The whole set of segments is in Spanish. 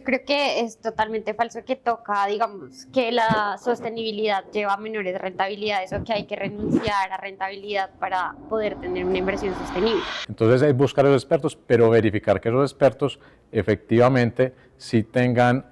creo que es totalmente falso que toca, digamos, que la sostenibilidad lleva a menores rentabilidades o que hay que renunciar a rentabilidad para poder tener una inversión sostenible. Entonces es buscar a los expertos, pero verificar que esos expertos efectivamente sí tengan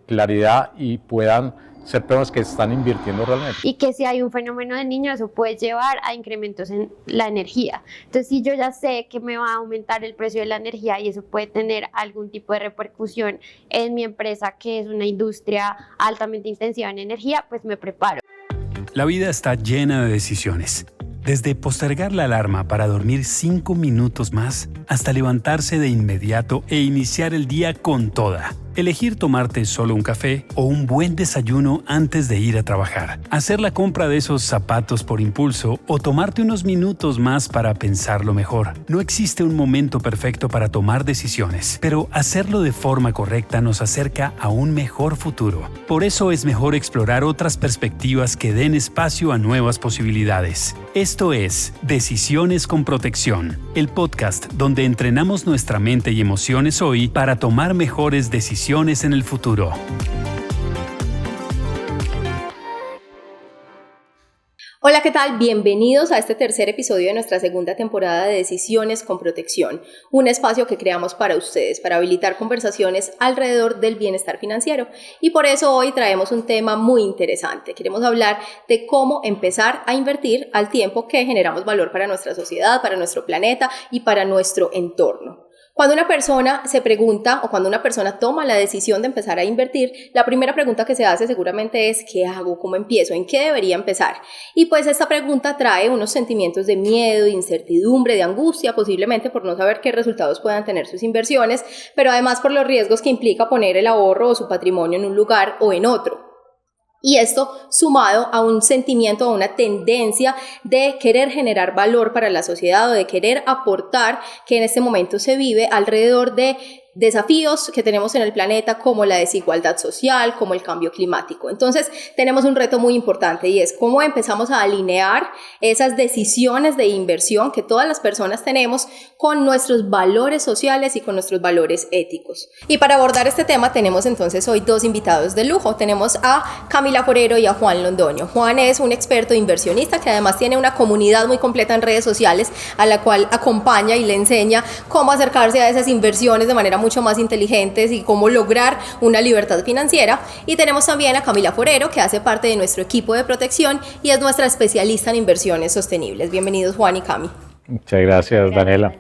claridad y puedan ser personas que están invirtiendo realmente. Y que si hay un fenómeno de niño, eso puede llevar a incrementos en la energía. Entonces, si yo ya sé que me va a aumentar el precio de la energía y eso puede tener algún tipo de repercusión en mi empresa, que es una industria altamente intensiva en energía, pues me preparo. La vida está llena de decisiones. Desde postergar la alarma para dormir 5 minutos más, hasta levantarse de inmediato e iniciar el día con toda. Elegir tomarte solo un café o un buen desayuno antes de ir a trabajar. Hacer la compra de esos zapatos por impulso o tomarte unos minutos más para pensarlo mejor. No existe un momento perfecto para tomar decisiones, pero hacerlo de forma correcta nos acerca a un mejor futuro. Por eso es mejor explorar otras perspectivas que den espacio a nuevas posibilidades. Esto es Decisiones con Protección, el podcast donde entrenamos nuestra mente y emociones hoy para tomar mejores decisiones en el futuro. Hola, ¿qué tal? Bienvenidos a este tercer episodio de nuestra segunda temporada de Decisiones con Protección, un espacio que creamos para ustedes, para habilitar conversaciones alrededor del bienestar financiero. Y por eso hoy traemos un tema muy interesante. Queremos hablar de cómo empezar a invertir al tiempo que generamos valor para nuestra sociedad, para nuestro planeta y para nuestro entorno. Cuando una persona se pregunta o cuando una persona toma la decisión de empezar a invertir, la primera pregunta que se hace seguramente es ¿qué hago? ¿Cómo empiezo? ¿En qué debería empezar? Y pues esta pregunta trae unos sentimientos de miedo, de incertidumbre, de angustia, posiblemente por no saber qué resultados puedan tener sus inversiones, pero además por los riesgos que implica poner el ahorro o su patrimonio en un lugar o en otro. Y esto sumado a un sentimiento, a una tendencia de querer generar valor para la sociedad o de querer aportar que en este momento se vive alrededor de desafíos que tenemos en el planeta como la desigualdad social, como el cambio climático. Entonces tenemos un reto muy importante y es cómo empezamos a alinear esas decisiones de inversión que todas las personas tenemos con nuestros valores sociales y con nuestros valores éticos. Y para abordar este tema tenemos entonces hoy dos invitados de lujo. Tenemos a Camila Forero y a Juan Londoño. Juan es un experto inversionista que además tiene una comunidad muy completa en redes sociales a la cual acompaña y le enseña cómo acercarse a esas inversiones de manera mucho más inteligentes y cómo lograr una libertad financiera. Y tenemos también a Camila Forero, que hace parte de nuestro equipo de protección y es nuestra especialista en inversiones sostenibles. Bienvenidos, Juan y Cami. Muchas gracias, Daniela.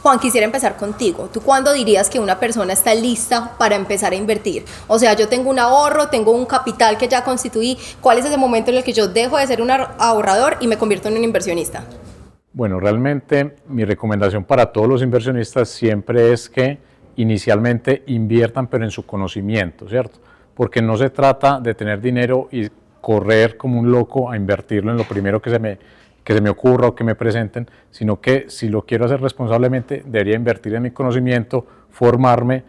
Juan, quisiera empezar contigo. ¿Tú cuándo dirías que una persona está lista para empezar a invertir? O sea, yo tengo un ahorro, tengo un capital que ya constituí. ¿Cuál es ese momento en el que yo dejo de ser un ahorrador y me convierto en un inversionista? Bueno, realmente mi recomendación para todos los inversionistas siempre es que inicialmente inviertan, pero en su conocimiento, ¿cierto? Porque no se trata de tener dinero y correr como un loco a invertirlo en lo primero que se me ocurra o que me presenten, sino que si lo quiero hacer responsablemente, debería invertir en mi conocimiento, formarme,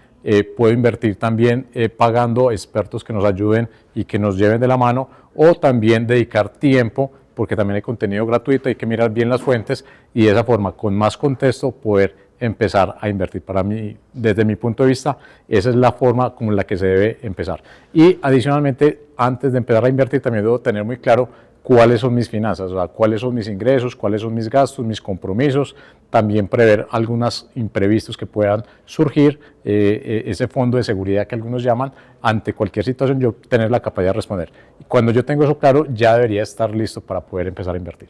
puedo invertir también pagando expertos que nos ayuden y que nos lleven de la mano, o también dedicar tiempo, porque también hay contenido gratuito, hay que mirar bien las fuentes y de esa forma, con más contexto, poder empezar a invertir. Para mí, desde mi punto de vista, esa es la forma como la que se debe empezar. Y adicionalmente, antes de empezar a invertir, también debo tener muy claro cuáles son mis finanzas, o sea, cuáles son mis ingresos, cuáles son mis gastos, mis compromisos, también prever algunos imprevistos que puedan surgir, ese fondo de seguridad que algunos llaman, ante cualquier situación yo tener la capacidad de responder. Y cuando yo tengo eso claro, ya debería estar listo para poder empezar a invertir.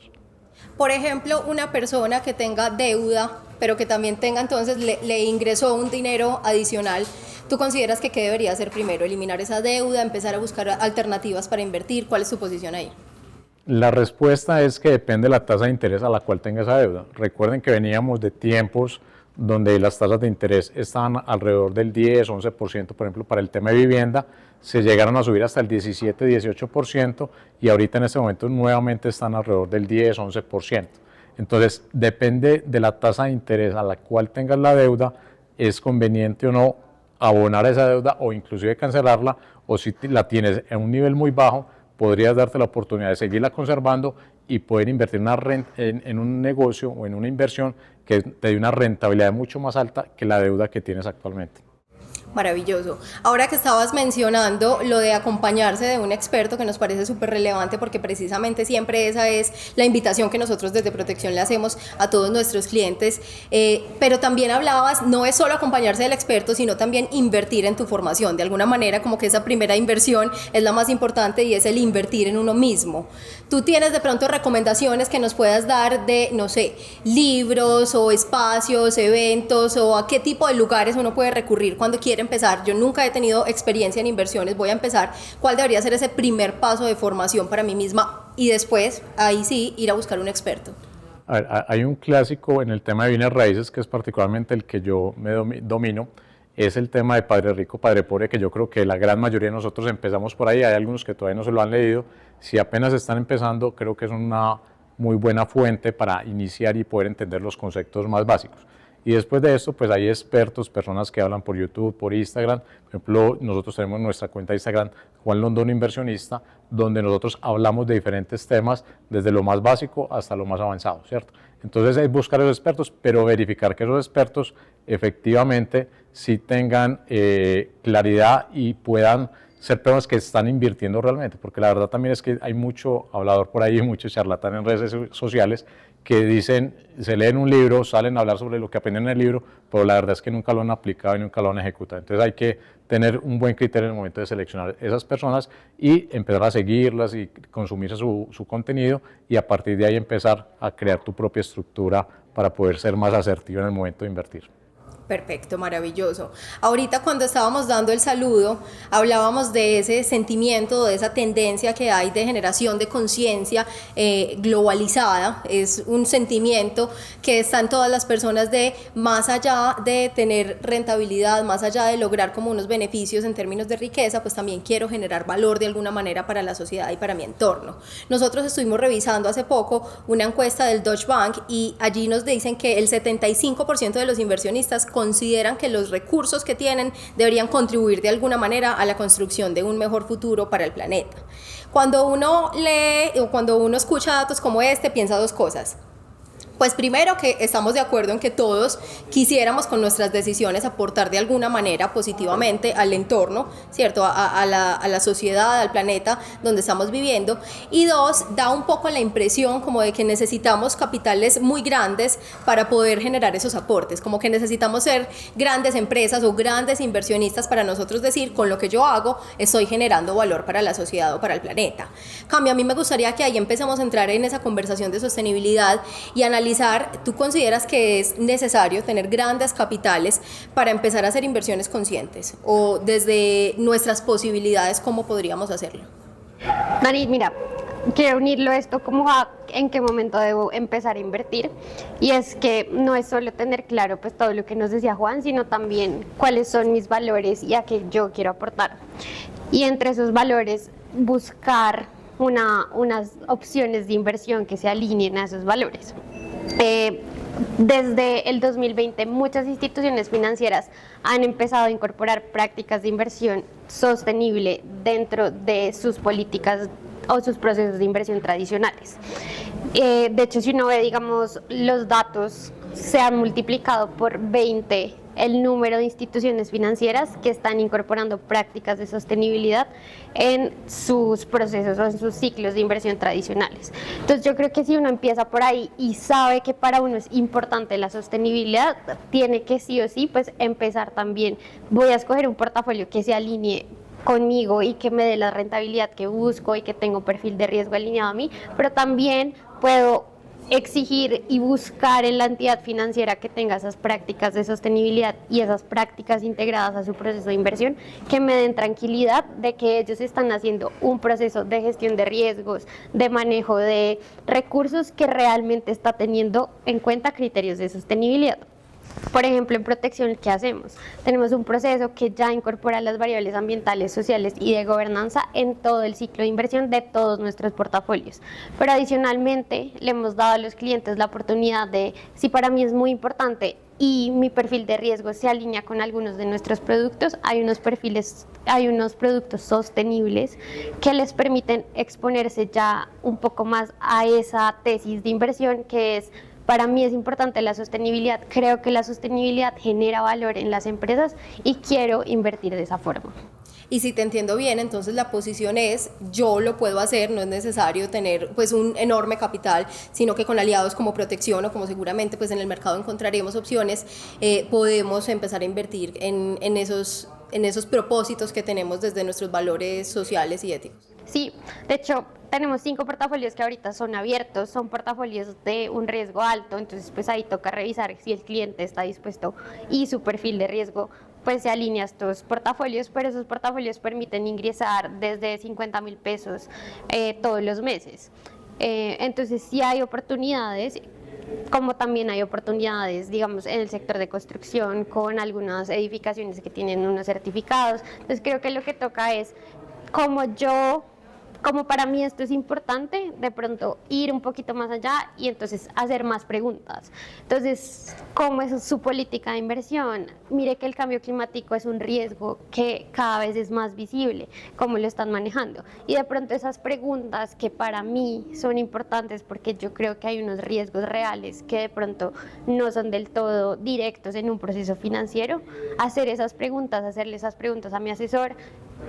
Por ejemplo, una persona que tenga deuda, pero que también tenga entonces, le ingresó un dinero adicional, ¿tú consideras que qué debería hacer primero? ¿Eliminar esa deuda, empezar a buscar alternativas para invertir? ¿Cuál es tu posición ahí? La respuesta es que depende de la tasa de interés a la cual tenga esa deuda. Recuerden que veníamos de tiempos donde las tasas de interés estaban alrededor del 10, 11%, por ejemplo, para el tema de vivienda, se llegaron a subir hasta el 17, 18% y ahorita en este momento nuevamente están alrededor del 10, 11%. Entonces, depende de la tasa de interés a la cual tengas la deuda, es conveniente o no abonar esa deuda o inclusive cancelarla, o si la tienes en un nivel muy bajo, podrías darte la oportunidad de seguirla conservando y poder invertir en un negocio o en una inversión que te dé una rentabilidad mucho más alta que la deuda que tienes actualmente. Maravilloso. Ahora que estabas mencionando lo de acompañarse de un experto, que nos parece súper relevante porque precisamente siempre esa es la invitación que nosotros desde Protección le hacemos a todos nuestros clientes, pero también hablabas, no es solo acompañarse del experto, sino también invertir en tu formación. De alguna manera, como que esa primera inversión es la más importante y es el invertir en uno mismo. ¿Tú tienes de pronto recomendaciones que nos puedas dar de, no sé, libros o espacios, eventos, o a qué tipo de lugares uno puede recurrir cuando quiere empezar? Yo nunca he tenido experiencia en inversiones, voy a empezar. ¿Cuál debería ser ese primer paso de formación para mí misma? Y después, ahí sí, ir a buscar un experto. A ver, hay un clásico en el tema de bienes raíces, que es particularmente el que yo me domino, es el tema de Padre Rico, Padre Pobre, que yo creo que la gran mayoría de nosotros empezamos por ahí. Hay algunos que todavía no se lo han leído. Si apenas están empezando, creo que es una muy buena fuente para iniciar y poder entender los conceptos más básicos. Y después de esto, pues hay expertos, personas que hablan por YouTube, por Instagram. Por ejemplo, nosotros tenemos nuestra cuenta de Instagram, Juan Londono Inversionista, donde nosotros hablamos de diferentes temas, desde lo más básico hasta lo más avanzado, ¿cierto? Entonces es buscar a los expertos, pero verificar que esos expertos efectivamente sí tengan claridad y puedan ser personas que están invirtiendo realmente, porque la verdad también es que hay mucho hablador por ahí, mucho charlatán en redes sociales que dicen, se leen un libro, salen a hablar sobre lo que aprenden en el libro, pero la verdad es que nunca lo han aplicado y nunca lo han ejecutado. Entonces hay que tener un buen criterio en el momento de seleccionar esas personas y empezar a seguirlas y consumir su contenido, y a partir de ahí empezar a crear tu propia estructura para poder ser más asertivo en el momento de invertir. Perfecto, maravilloso. Ahorita cuando estábamos dando el saludo, hablábamos de ese sentimiento, de esa tendencia que hay de generación de conciencia globalizada. Es un sentimiento que está en todas las personas de, más allá de tener rentabilidad, más allá de lograr como unos beneficios en términos de riqueza, pues también quiero generar valor de alguna manera para la sociedad y para mi entorno. Nosotros estuvimos revisando hace poco una encuesta del Deutsche Bank y allí nos dicen que el 75% de los inversionistas consideran que los recursos que tienen deberían contribuir de alguna manera a la construcción de un mejor futuro para el planeta. Cuando uno lee o cuando uno escucha datos como este, piensa dos cosas. Pues primero, que estamos de acuerdo en que todos quisiéramos con nuestras decisiones aportar de alguna manera positivamente al entorno, ¿cierto? A la sociedad, al planeta donde estamos viviendo. Y dos, da un poco la impresión como de que necesitamos capitales muy grandes para poder generar esos aportes, como que necesitamos ser grandes empresas o grandes inversionistas para nosotros decir, con lo que yo hago estoy generando valor para la sociedad o para el planeta. Cambio, a mí me gustaría que ahí empecemos a entrar en esa conversación de sostenibilidad y analizar. ¿Tú consideras que es necesario tener grandes capitales para empezar a hacer inversiones conscientes? O desde nuestras posibilidades, ¿cómo podríamos hacerlo? Mari, mira, quiero unirlo esto como a en qué momento debo empezar a invertir, y es que no es solo tener claro pues todo lo que nos decía Juan, sino también cuáles son mis valores y a qué yo quiero aportar. Y entre esos valores buscar unas opciones de inversión que se alineen a esos valores. Desde el 2020 muchas instituciones financieras han empezado a incorporar prácticas de inversión sostenible dentro de sus políticas o sus procesos de inversión tradicionales. De hecho, si uno ve, digamos, los datos, se han multiplicado por 20 el número de instituciones financieras que están incorporando prácticas de sostenibilidad en sus procesos o en sus ciclos de inversión tradicionales. Entonces yo creo que si uno empieza por ahí y sabe que para uno es importante la sostenibilidad, tiene que sí o sí pues empezar también, voy a escoger un portafolio que se alinee conmigo y que me dé la rentabilidad que busco y que tenga un perfil de riesgo alineado a mí, pero también puedo exigir y buscar en la entidad financiera que tenga esas prácticas de sostenibilidad y esas prácticas integradas a su proceso de inversión que me den tranquilidad de que ellos están haciendo un proceso de gestión de riesgos, de manejo de recursos que realmente está teniendo en cuenta criterios de sostenibilidad. Por ejemplo, en protección, ¿qué hacemos? Tenemos un proceso que ya incorpora las variables ambientales, sociales y de gobernanza en todo el ciclo de inversión de todos nuestros portafolios. Pero adicionalmente le hemos dado a los clientes la oportunidad de, si para mí es muy importante y mi perfil de riesgo se alinea con algunos de nuestros productos, hay unos productos sostenibles que les permiten exponerse ya un poco más a esa tesis de inversión, que es Para mí es importante la sostenibilidad, creo que la sostenibilidad genera valor en las empresas y quiero invertir de esa forma. Y si te entiendo bien, entonces la posición es, yo lo puedo hacer, no es necesario tener pues un enorme capital, sino que con aliados como Protección o como seguramente pues en el mercado encontraremos opciones, podemos empezar a invertir en esos propósitos que tenemos desde nuestros valores sociales y éticos. Sí, de hecho tenemos 5 portafolios que ahorita son abiertos, son portafolios de un riesgo alto, entonces pues ahí toca revisar si el cliente está dispuesto y su perfil de riesgo pues se alinea a estos portafolios, pero esos portafolios permiten ingresar desde 50,000 pesos todos los meses. Entonces sí hay oportunidades, como también hay oportunidades, digamos, en el sector de construcción con algunas edificaciones que tienen unos certificados. Entonces creo que lo que toca es, como para mí esto es importante, de pronto ir un poquito más allá y entonces hacer más preguntas. Entonces, ¿cómo es su política de inversión? Mire que el cambio climático es un riesgo que cada vez es más visible, ¿cómo lo están manejando? Y de pronto esas preguntas que para mí son importantes porque yo creo que hay unos riesgos reales que de pronto no son del todo directos en un proceso financiero, hacerle esas preguntas a mi asesor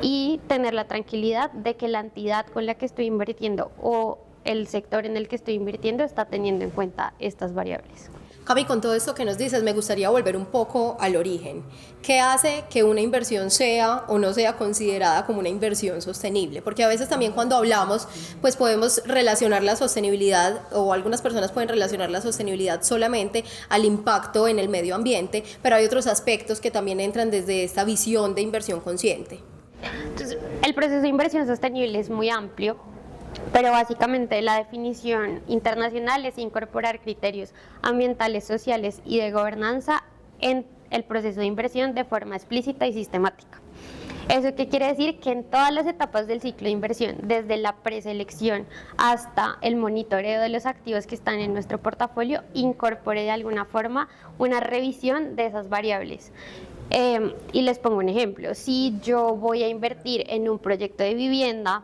y tener la tranquilidad de que la entidad con la que estoy invirtiendo o el sector en el que estoy invirtiendo está teniendo en cuenta estas variables. Cami, con todo esto que nos dices, me gustaría volver un poco al origen. ¿Qué hace que una inversión sea o no sea considerada como una inversión sostenible? Porque a veces también cuando hablamos, pues podemos relacionar la sostenibilidad, o algunas personas pueden relacionar la sostenibilidad solamente al impacto en el medio ambiente, pero hay otros aspectos que también entran desde esta visión de inversión consciente. Entonces, el proceso de inversión sostenible es muy amplio, pero básicamente la definición internacional es incorporar criterios ambientales, sociales y de gobernanza en el proceso de inversión de forma explícita y sistemática. ¿Eso qué quiere decir? Que en todas las etapas del ciclo de inversión, desde la preselección hasta el monitoreo de los activos que están en nuestro portafolio, incorpore de alguna forma una revisión de esas variables. Y les pongo un ejemplo, si yo voy a invertir en un proyecto de vivienda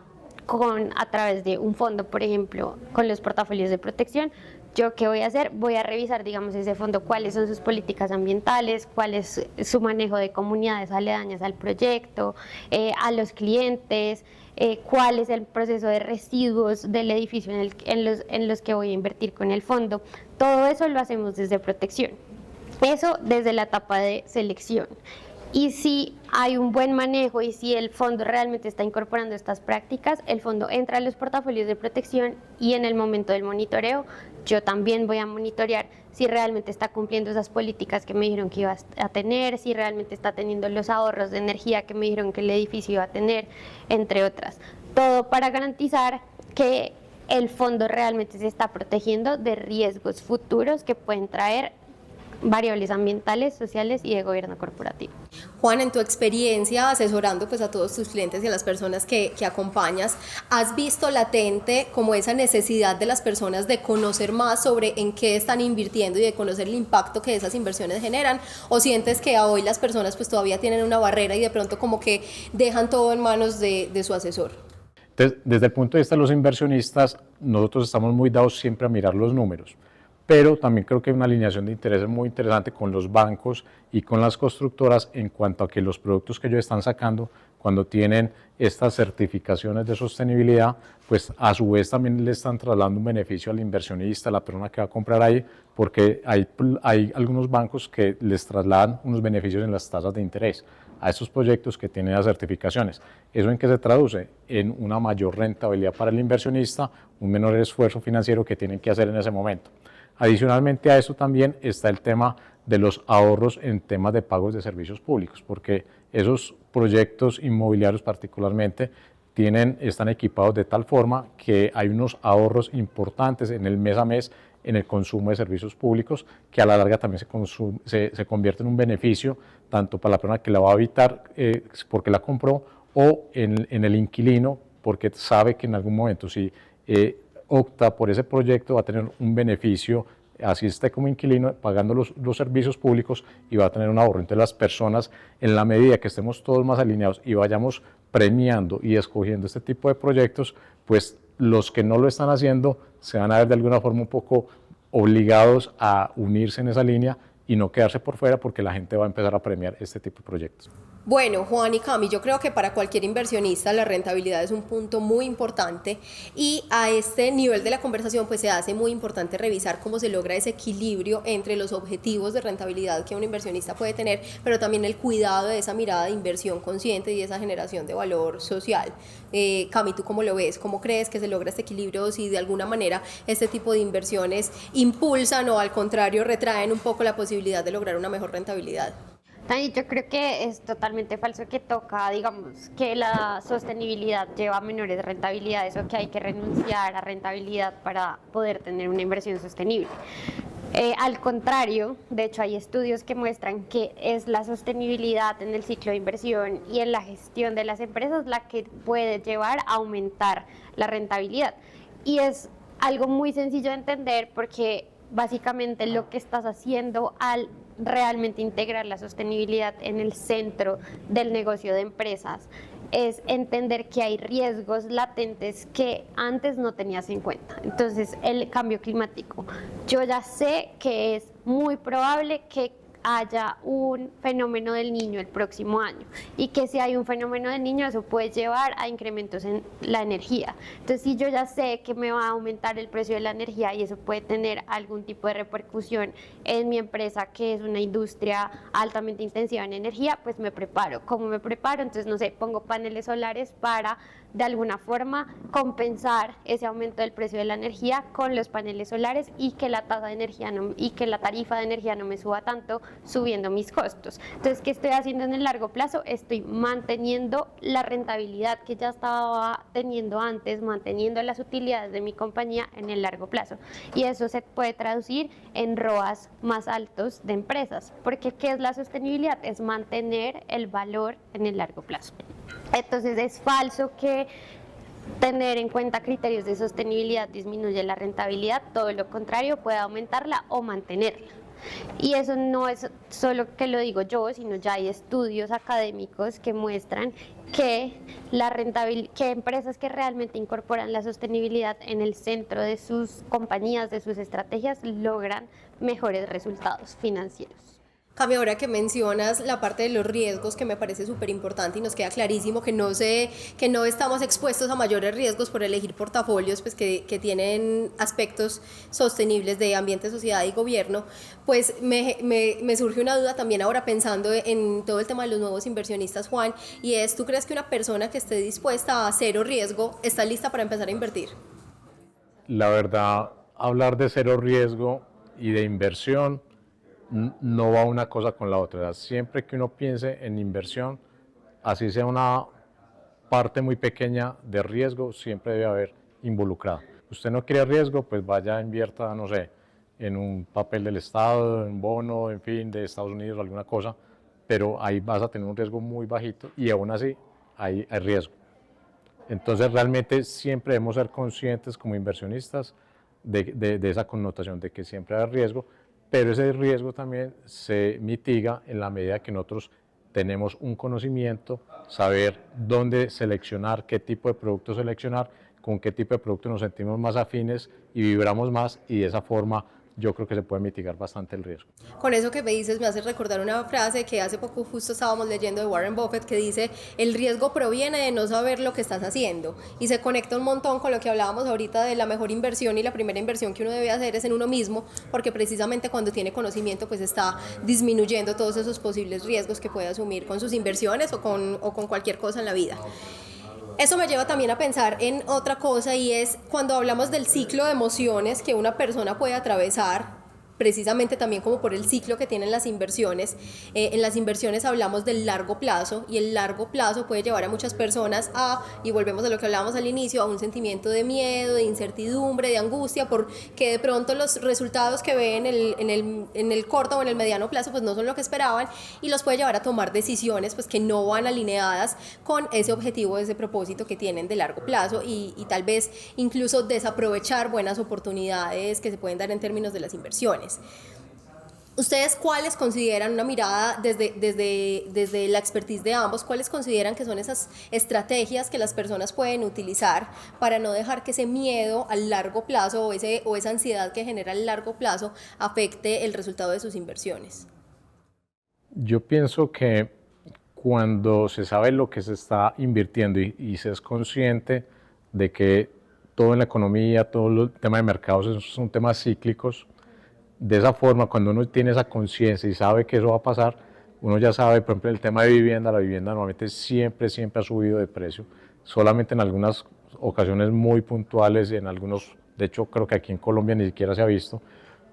a través de un fondo, por ejemplo, con los portafolios de protección, ¿yo qué voy a hacer? Voy a revisar, digamos, ese fondo, cuáles son sus políticas ambientales, cuál es su manejo de comunidades aledañas al proyecto, a los clientes, cuál es el proceso de residuos del edificio en los que voy a invertir con el fondo. Todo eso lo hacemos desde protección. Eso desde la etapa de selección. Y si hay un buen manejo y si el fondo realmente está incorporando estas prácticas, el fondo entra a los portafolios de protección y en el momento del monitoreo, yo también voy a monitorear si realmente está cumpliendo esas políticas que me dijeron que iba a tener, si realmente está teniendo los ahorros de energía que me dijeron que el edificio iba a tener, entre otras. Todo para garantizar que el fondo realmente se está protegiendo de riesgos futuros que pueden traer variables ambientales, sociales y de gobierno corporativo. Juan, en tu experiencia asesorando pues a todos tus clientes y a las personas que acompañas, ¿has visto latente como esa necesidad de las personas de conocer más sobre en qué están invirtiendo y de conocer el impacto que esas inversiones generan? ¿O sientes que a hoy las personas pues todavía tienen una barrera y de pronto como que dejan todo en manos de su asesor? Desde el punto de vista de los inversionistas, nosotros estamos muy dados siempre a mirar los números, pero también creo que hay una alineación de intereses muy interesante con los bancos y con las constructoras en cuanto a que los productos que ellos están sacando, cuando tienen estas certificaciones de sostenibilidad, pues a su vez también le están trasladando un beneficio al inversionista, a la persona que va a comprar ahí, porque hay algunos bancos que les trasladan unos beneficios en las tasas de interés a estos proyectos que tienen las certificaciones. ¿Eso en qué se traduce? En una mayor rentabilidad para el inversionista, un menor esfuerzo financiero que tienen que hacer en ese momento. Adicionalmente a eso también está el tema de los ahorros en temas de pagos de servicios públicos, porque esos proyectos inmobiliarios particularmente están equipados de tal forma que hay unos ahorros importantes en el mes a mes en el consumo de servicios públicos, que a la larga también se convierte en un beneficio tanto para la persona que la va a habitar porque la compró, o en el inquilino porque sabe que en algún momento si opta por ese proyecto va a tener un beneficio, así esté como inquilino, pagando los servicios públicos, y va a tener un ahorro. Entonces las personas, en la medida que estemos todos más alineados y vayamos premiando y escogiendo este tipo de proyectos, pues los que no lo están haciendo se van a ver de alguna forma un poco obligados a unirse en esa línea y no quedarse por fuera, porque la gente va a empezar a premiar este tipo de proyectos. Bueno, Juan y Cami, yo creo que para cualquier inversionista la rentabilidad es un punto muy importante y a este nivel de la conversación pues se hace muy importante revisar cómo se logra ese equilibrio entre los objetivos de rentabilidad que un inversionista puede tener, pero también el cuidado de esa mirada de inversión consciente y esa generación de valor social. Cami, ¿tú cómo lo ves? ¿Cómo crees que se logra este equilibrio? Si de alguna manera este tipo de inversiones impulsan o al contrario retraen un poco la posibilidad de lograr una mejor rentabilidad. Dani, yo creo que es totalmente falso que toca, digamos, que la sostenibilidad lleva a menores rentabilidades o que hay que renunciar a rentabilidad para poder tener una inversión sostenible. Al contrario, de hecho hay estudios que muestran que es la sostenibilidad en el ciclo de inversión y en la gestión de las empresas la que puede llevar a aumentar la rentabilidad. Y es algo muy sencillo de entender porque básicamente lo que estás haciendo al realmente integrar la sostenibilidad en el centro del negocio de empresas es entender que hay riesgos latentes que antes no tenías en cuenta. Entonces, el cambio climático. Yo ya sé que es muy probable que haya un fenómeno del niño el próximo año y que si hay un fenómeno del niño eso puede llevar a incrementos en la energía. Entonces si yo ya sé que me va a aumentar el precio de la energía y eso puede tener algún tipo de repercusión en mi empresa que es una industria altamente intensiva en energía, pues me preparo. ¿Cómo me preparo? Entonces no sé, pongo paneles solares para de alguna forma compensar ese aumento del precio de la energía con los paneles solares y que la tasa de energía y que la tarifa de energía no me suba tanto subiendo mis costos. Entonces, ¿qué estoy haciendo en el largo plazo? Estoy manteniendo la rentabilidad que ya estaba teniendo antes, manteniendo las utilidades de mi compañía en el largo plazo. Y eso se puede traducir en ROAS más altos de empresas, porque ¿qué es la sostenibilidad? Es mantener el valor en el largo plazo. Entonces es falso que tener en cuenta criterios de sostenibilidad disminuye la rentabilidad, todo lo contrario, puede aumentarla o mantenerla. Y eso no es solo que lo digo yo, sino ya hay estudios académicos que muestran que que empresas que realmente incorporan la sostenibilidad en el centro de sus compañías, de sus estrategias, logran mejores resultados financieros. Cami, ahora que mencionas la parte de los riesgos, que me parece súper importante y nos queda clarísimo que no estamos expuestos a mayores riesgos por elegir portafolios pues, que tienen aspectos sostenibles de ambiente, sociedad y gobierno, pues me surge una duda también ahora pensando en todo el tema de los nuevos inversionistas, Juan, y es, ¿tú crees que una persona que esté dispuesta a cero riesgo está lista para empezar a invertir? La verdad, hablar de cero riesgo y de inversión no va una cosa con la otra. Siempre que uno piense en inversión, así sea una parte muy pequeña de riesgo, siempre debe haber involucrado. Usted no quiere riesgo, pues vaya, invierta, no sé, en un papel del Estado, en un bono, en fin, de Estados Unidos, alguna cosa, pero ahí vas a tener un riesgo muy bajito y aún así hay riesgo. Entonces realmente siempre debemos ser conscientes como inversionistas de esa connotación de que siempre hay riesgo, pero ese riesgo también se mitiga en la medida que nosotros tenemos un conocimiento, saber dónde seleccionar, qué tipo de producto seleccionar, con qué tipo de producto nos sentimos más afines y vibramos más, y de esa forma yo creo que se puede mitigar bastante el riesgo. Con eso que me dices me hace recordar una frase que hace poco justo estábamos leyendo de Warren Buffett que dice: el riesgo proviene de no saber lo que estás haciendo, y se conecta un montón con lo que hablábamos ahorita de la mejor inversión, y la primera inversión que uno debe hacer es en uno mismo, porque precisamente cuando tiene conocimiento pues está disminuyendo todos esos posibles riesgos que puede asumir con sus inversiones o con cualquier cosa en la vida. Eso me lleva también a pensar en otra cosa, y es cuando hablamos del ciclo de emociones que una persona puede atravesar, precisamente también como por el ciclo que tienen las inversiones. En las inversiones hablamos del largo plazo, y el largo plazo puede llevar a muchas personas y volvemos a lo que hablábamos al inicio, a un sentimiento de miedo, de incertidumbre, de angustia, porque de pronto los resultados que ven en el corto o en el mediano plazo pues no son lo que esperaban, y los puede llevar a tomar decisiones pues que no van alineadas con ese objetivo, ese propósito que tienen de largo plazo, y tal vez incluso desaprovechar buenas oportunidades que se pueden dar en términos de las inversiones. ¿Ustedes cuáles consideran, una mirada desde la expertise de ambos, cuáles consideran que son esas estrategias que las personas pueden utilizar para no dejar que ese miedo al largo plazo o esa ansiedad que genera el largo plazo afecte el resultado de sus inversiones? Yo pienso que cuando se sabe lo que se está invirtiendo y se es consciente de que todo en la economía, todo el tema de mercados son temas cíclicos, de esa forma, cuando uno tiene esa conciencia y sabe que eso va a pasar, uno ya sabe, por ejemplo, el tema de vivienda, la vivienda normalmente siempre ha subido de precio, solamente en algunas ocasiones muy puntuales, en algunos, de hecho creo que aquí en Colombia ni siquiera se ha visto,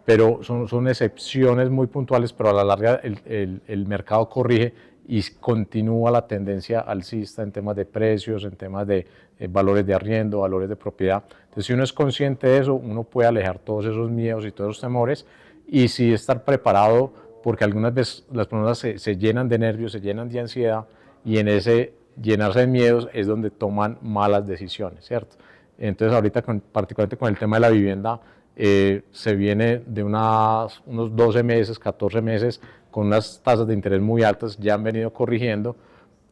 pero son excepciones muy puntuales, pero a la larga el mercado corrige y continúa la tendencia alcista en temas de precios, en temas de valores de arriendo, valores de propiedad. Entonces, si uno es consciente de eso, uno puede alejar todos esos miedos y todos esos temores y sí estar preparado, porque algunas veces las personas se llenan de nervios, se llenan de ansiedad y en ese llenarse de miedos es donde toman malas decisiones, ¿cierto? Entonces, ahorita particularmente con el tema de la vivienda, se viene de unos 12 meses, 14 meses con unas tasas de interés muy altas, ya han venido corrigiendo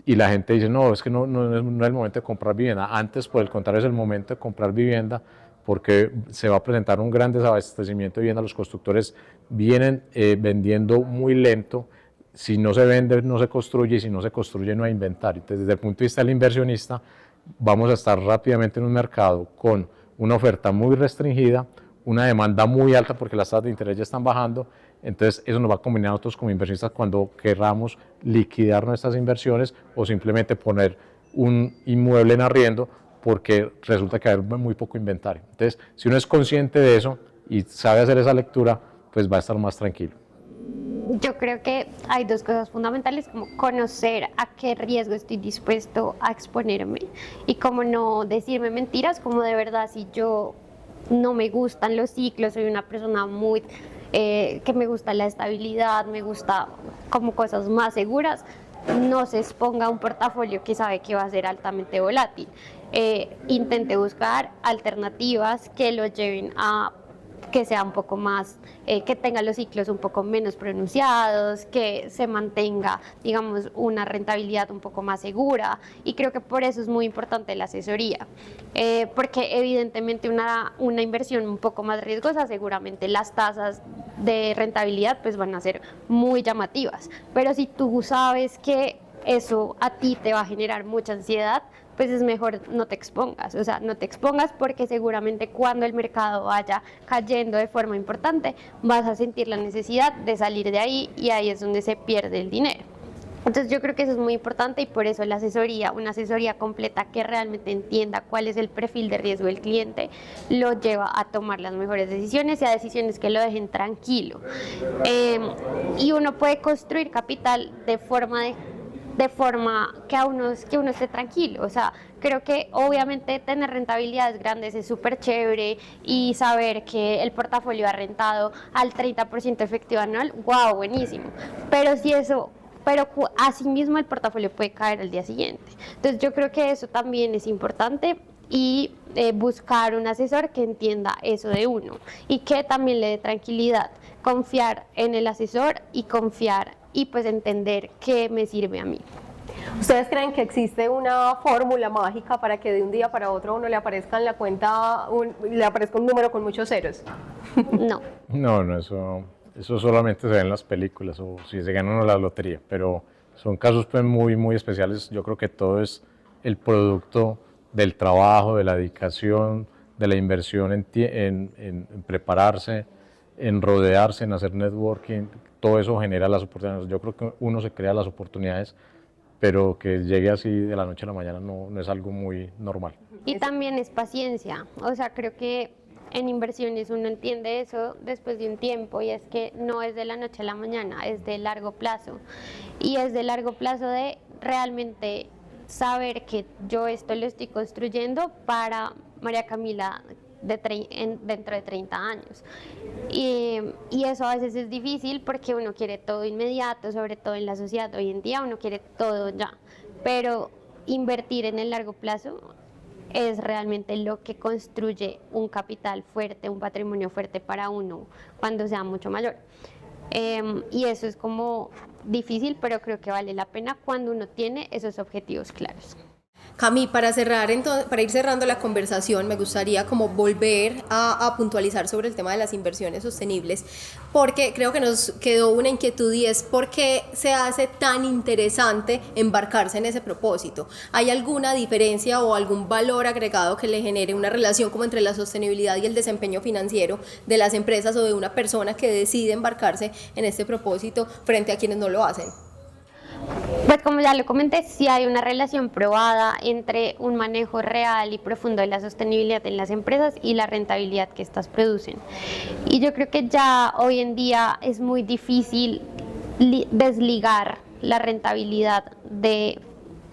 y la gente dice, no, es que no es el momento de comprar vivienda. Antes, por el contrario, es el momento de comprar vivienda porque se va a presentar un gran desabastecimiento de vivienda. Los constructores vienen vendiendo muy lento. Si no se vende, no se construye, y si no se construye, no hay inventario. Entonces, desde el punto de vista del inversionista, vamos a estar rápidamente en un mercado con una oferta muy restringida, una demanda muy alta porque las tasas de interés ya están bajando, entonces eso nos va a combinar a nosotros como inversionistas cuando querramos liquidar nuestras inversiones o simplemente poner un inmueble en arriendo porque resulta que hay muy poco inventario. Entonces, si uno es consciente de eso y sabe hacer esa lectura, pues va a estar más tranquilo. Yo creo que hay dos cosas fundamentales, como conocer a qué riesgo estoy dispuesto a exponerme y como no decirme mentiras, como de verdad si yo no me gustan los ciclos, soy una persona muy que me gusta la estabilidad, me gusta como cosas más seguras, no se exponga a un portafolio que sabe que va a ser altamente volátil. Intente buscar alternativas que lo lleven a que sea un poco más, que tenga los ciclos un poco menos pronunciados, que se mantenga, digamos, una rentabilidad un poco más segura, y creo que por eso es muy importante la asesoría, porque evidentemente una inversión un poco más riesgosa, seguramente las tasas de rentabilidad pues van a ser muy llamativas, pero si tú sabes que eso a ti te va a generar mucha ansiedad, pues es mejor no te expongas, o sea, no te expongas porque seguramente cuando el mercado vaya cayendo de forma importante, vas a sentir la necesidad de salir de ahí y ahí es donde se pierde el dinero. Entonces yo creo que eso es muy importante y por eso la asesoría, una asesoría completa que realmente entienda cuál es el perfil de riesgo del cliente, lo lleva a tomar las mejores decisiones y a decisiones que lo dejen tranquilo. Y uno puede construir capital de forma que uno esté tranquilo. O sea, creo que obviamente tener rentabilidades grandes es súper chévere y saber que el portafolio ha rentado al 30% efectivo anual, wow, buenísimo. Pero asimismo el portafolio puede caer al día siguiente. Entonces yo creo que eso también es importante y buscar un asesor que entienda eso de uno y que también le dé tranquilidad, confiar en el asesor y pues entender qué me sirve a mí. ¿Ustedes creen que existe una fórmula mágica para que de un día para otro a uno le aparezca en la cuenta, le aparezca un número con muchos ceros? No. No, eso solamente se ve en las películas o si se gana uno la lotería, pero son casos pues muy especiales. Yo creo que todo es el producto del trabajo, de la dedicación, de la inversión en prepararse, en rodearse, en hacer networking. Todo eso genera las oportunidades. Yo creo que uno se crea las oportunidades, pero que llegue así de la noche a la mañana no es algo muy normal. Y también es paciencia. O sea, creo que en inversiones uno entiende eso después de un tiempo y es que no es de la noche a la mañana, es de largo plazo. Y es de largo plazo de realmente saber que yo esto lo estoy construyendo para María Camila dentro de 30 años. Y eso a veces es difícil porque uno quiere todo inmediato, sobre todo en la sociedad hoy en día, uno quiere todo ya. Pero invertir en el largo plazo es realmente lo que construye un capital fuerte, un patrimonio fuerte para uno cuando sea mucho mayor. Y eso es como difícil, pero creo que vale la pena cuando uno tiene esos objetivos claros. Cami, para ir cerrando la conversación, me gustaría como volver a puntualizar sobre el tema de las inversiones sostenibles, porque creo que nos quedó una inquietud y es por qué se hace tan interesante embarcarse en ese propósito. ¿Hay alguna diferencia o algún valor agregado que le genere una relación como entre la sostenibilidad y el desempeño financiero de las empresas o de una persona que decide embarcarse en este propósito frente a quienes no lo hacen? Pues como ya lo comenté, sí hay una relación probada entre un manejo real y profundo de la sostenibilidad en las empresas y la rentabilidad que estas producen. Y yo creo que ya hoy en día es muy difícil desligar la rentabilidad de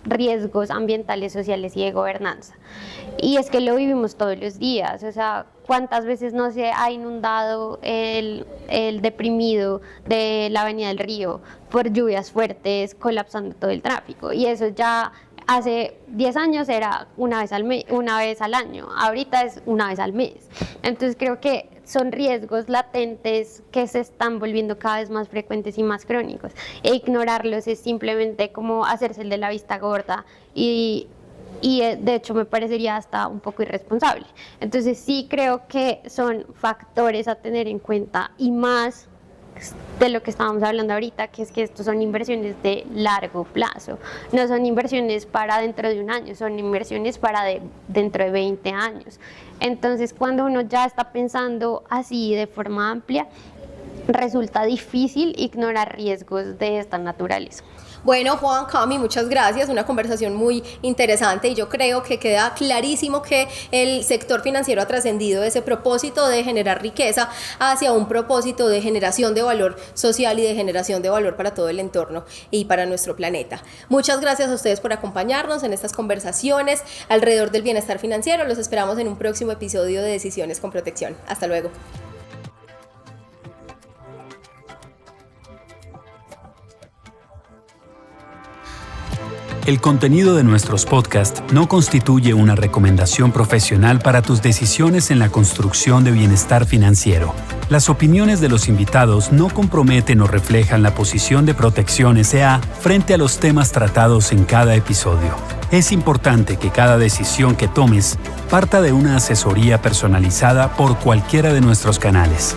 riesgos ambientales, sociales y de gobernanza. Y es que lo vivimos todos los días, o sea, ¿cuántas veces no se ha inundado el deprimido de la Avenida del Río por lluvias fuertes, colapsando todo el tráfico? Y eso ya hace 10 años era una vez al año, ahorita es una vez al mes. Entonces creo que son riesgos latentes que se están volviendo cada vez más frecuentes y más crónicos. E ignorarlos es simplemente como hacerse el de la vista gorda y de hecho me parecería hasta un poco irresponsable. Entonces sí creo que son factores a tener en cuenta y más de lo que estábamos hablando ahorita, que es que estos son inversiones de largo plazo, no son inversiones para dentro de un año, son inversiones para dentro de 20 años. Entonces cuando uno ya está pensando así de forma amplia, resulta difícil ignorar riesgos de esta naturaleza. Bueno, Juan, Cami, muchas gracias, una conversación muy interesante y yo creo que queda clarísimo que el sector financiero ha trascendido ese propósito de generar riqueza hacia un propósito de generación de valor social y de generación de valor para todo el entorno y para nuestro planeta. Muchas gracias a ustedes por acompañarnos en estas conversaciones alrededor del bienestar financiero. Los esperamos en un próximo episodio de Decisiones con Protección. Hasta luego. El contenido de nuestros podcasts no constituye una recomendación profesional para tus decisiones en la construcción de bienestar financiero. Las opiniones de los invitados no comprometen o reflejan la posición de Protección S.A. frente a los temas tratados en cada episodio. Es importante que cada decisión que tomes parta de una asesoría personalizada por cualquiera de nuestros canales.